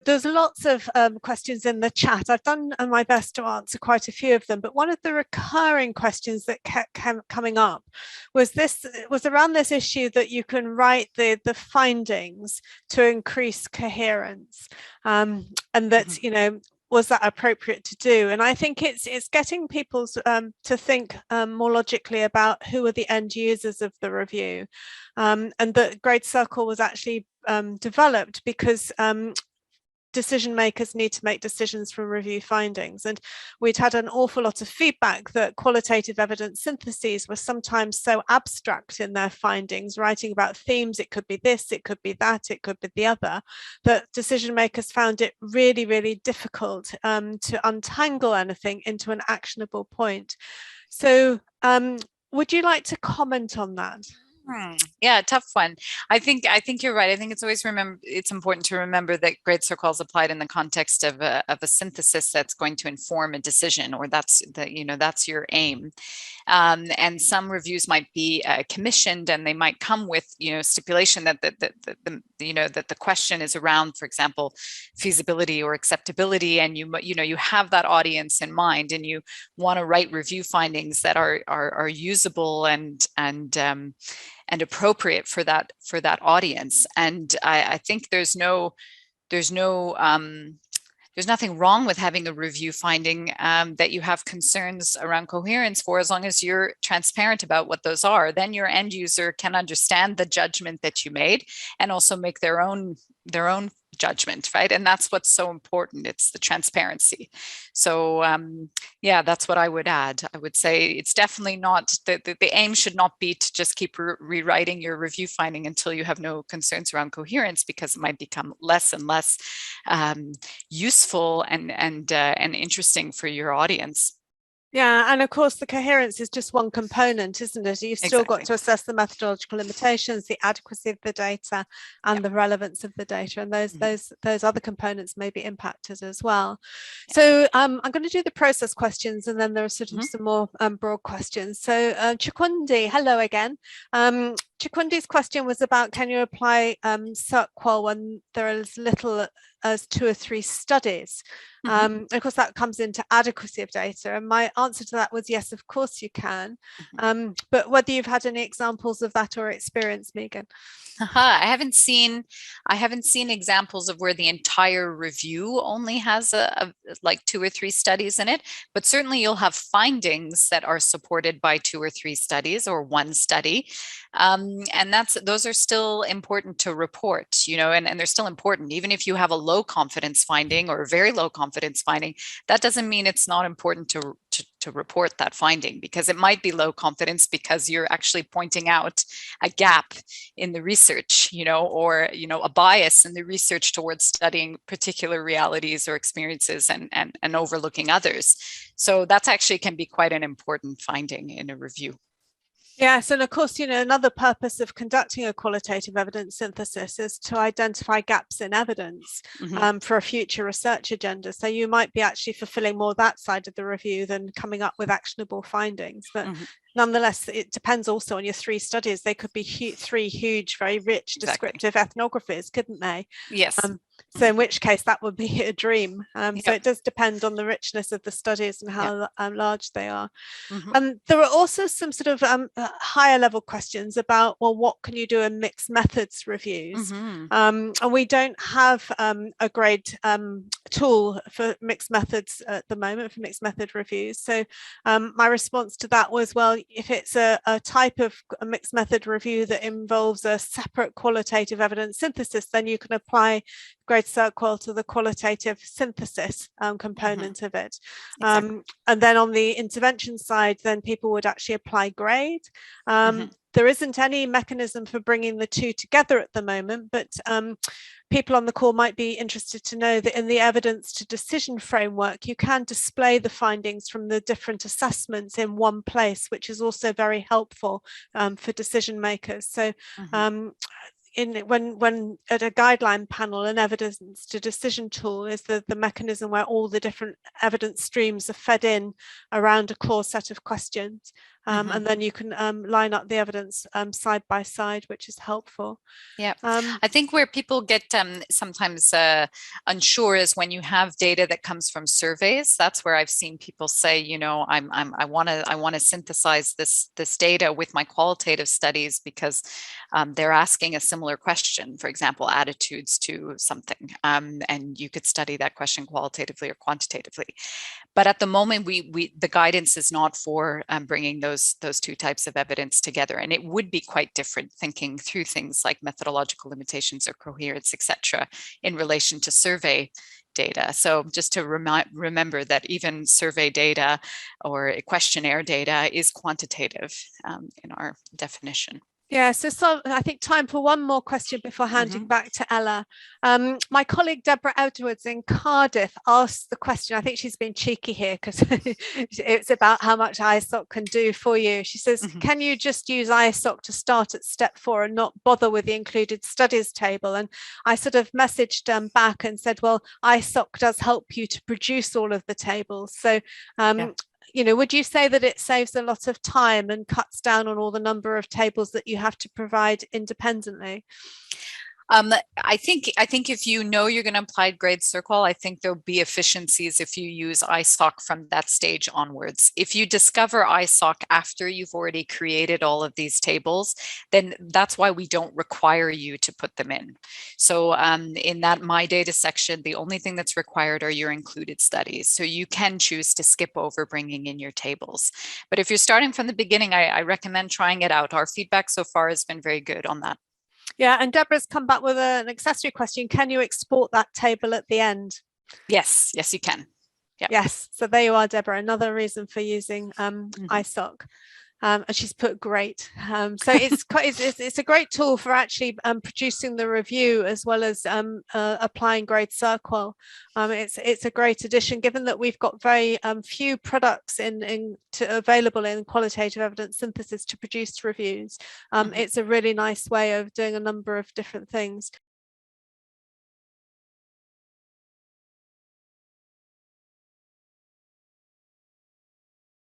there's lots of questions in the chat. I've done my best to answer quite a few of them, but one of the recurring questions that kept coming up was around this issue that you can write the findings to increase coherence, and that, you know, was that appropriate to do? And I think it's getting people to think more logically about who are the end users of the review, and that GRADE CERQual was actually developed because decision makers need to make decisions from review findings. And we'd had an awful lot of feedback that qualitative evidence syntheses were sometimes so abstract in their findings, writing about themes, it could be this, it could be that, it could be the other, that decision makers found it really, really difficult to untangle anything into an actionable point. So would you like to comment on that? Yeah, tough one. I think you're right. I think it's important to remember that GRADE CERQual is applied in the context of a synthesis that's going to inform a decision, or that's your aim. And some reviews might be commissioned, and they might come with stipulation that the question is around, for example, feasibility or acceptability, and you have that audience in mind, and you want to write review findings that are usable and appropriate for that audience. And I think there's nothing wrong with having a review finding that you have concerns around coherence for, as long as you're transparent about what those are. Then your end user can understand the judgment that you made and also make their own judgment, right? And that's what's so important. It's the transparency. So yeah, that's what I would add. I would say it's definitely not, the aim should not be to just keep rewriting your review finding until you have no concerns around coherence, because it might become less and less useful and interesting for your audience. Yeah, and of course the coherence is just one component, isn't it? You've still got to assess the methodological limitations, the adequacy of the data, and the relevance of the data, and those other components may be impacted as well. So I'm going to do the process questions, and then there are sort of some more broad questions. So Chakundi, hello again. Chakundi's question was about, can you apply CERQual when there is as little as 2 or 3 studies? Of course, that comes into adequacy of data. And my answer to that was yes, of course you can. But whether you've had any examples of that or experience, Megan? I haven't seen examples of where the entire review only has like 2 or 3 studies in it, but certainly you'll have findings that are supported by 2 or 3 studies or 1 study. And those are still important to report, and they're still important. Even if you have a low confidence finding or a very low confidence finding, that doesn't mean it's not important to report that finding, because it might be low confidence because you're actually pointing out a gap in the research, or a bias in the research towards studying particular realities or experiences and overlooking others. So that's actually can be quite an important finding in a review. Yes, and of course, another purpose of conducting a qualitative evidence synthesis is to identify gaps in evidence for a future research agenda. So you might be actually fulfilling more that side of the review than coming up with actionable findings. But nonetheless, it depends also on your 3 studies. They could be 3 huge, very rich descriptive ethnographies, couldn't they? Yes. So in which case that would be a dream. So it does depend on the richness of the studies and how large they are. There are also some sort of higher level questions about, well, what can you do in mixed methods reviews? And we don't have a GRADE tool for mixed methods at the moment, for mixed method reviews. So my response to that was, well, if it's a type of a mixed method review that involves a separate qualitative evidence synthesis, then you can apply GRADE CERQual to the qualitative synthesis component of it. And then on the intervention side, then people would actually apply GRADE. There isn't any mechanism for bringing the 2 together at the moment, but people on the call might be interested to know that in the evidence to decision framework, you can display the findings from the different assessments in one place, which is also very helpful for decision makers. So when at a guideline panel, an evidence to decision tool is the mechanism where all the different evidence streams are fed in around a core set of questions. and then you can line up the evidence side by side, which is helpful. Yeah, I think where people get sometimes unsure is when you have data that comes from surveys. That's where I've seen people say, you know, I want to synthesize this data with my qualitative studies because they're asking a similar question, for example, attitudes to something, and you could study that question qualitatively or quantitatively. But at the moment, the guidance is not for bringing those two types of evidence together, and it would be quite different thinking through things like methodological limitations or coherence, etc., in relation to survey data. So just to remember that even survey data or questionnaire data is quantitative in our definition. Yeah, so I think time for one more question before handing back to Ella. My colleague Deborah Edwards in Cardiff asked the question. I think she's been cheeky here because it's about how much Eyestock can do for you. She says, can you just use Eyestock to start at step 4 and not bother with the included studies table? And I sort of messaged back and said, well, Eyestock does help you to produce all of the tables. So you know, would you say that it saves a lot of time and cuts down on all the number of tables that you have to provide independently? I think if you know you're going to apply GRADE CERQual, I think there'll be efficiencies if you use Eyestock from that stage onwards. If you discover Eyestock after you've already created all of these tables, then that's why we don't require you to put them in. So in that My Data section, the only thing that's required are your included studies. So you can choose to skip over bringing in your tables. But if you're starting from the beginning, I recommend trying it out. Our feedback so far has been very good on that. Yeah, and Deborah's come back with an accessory question. Can you export that table at the end? Yes, you can. Yep. Yes, so there you are, Deborah. Another reason for using Eyestock. And she's put great. So it's a great tool for actually producing the review as well as applying GRADE CERQual. It's a great addition, given that we've got very few products available in qualitative evidence synthesis to produce reviews. It's a really nice way of doing a number of different things.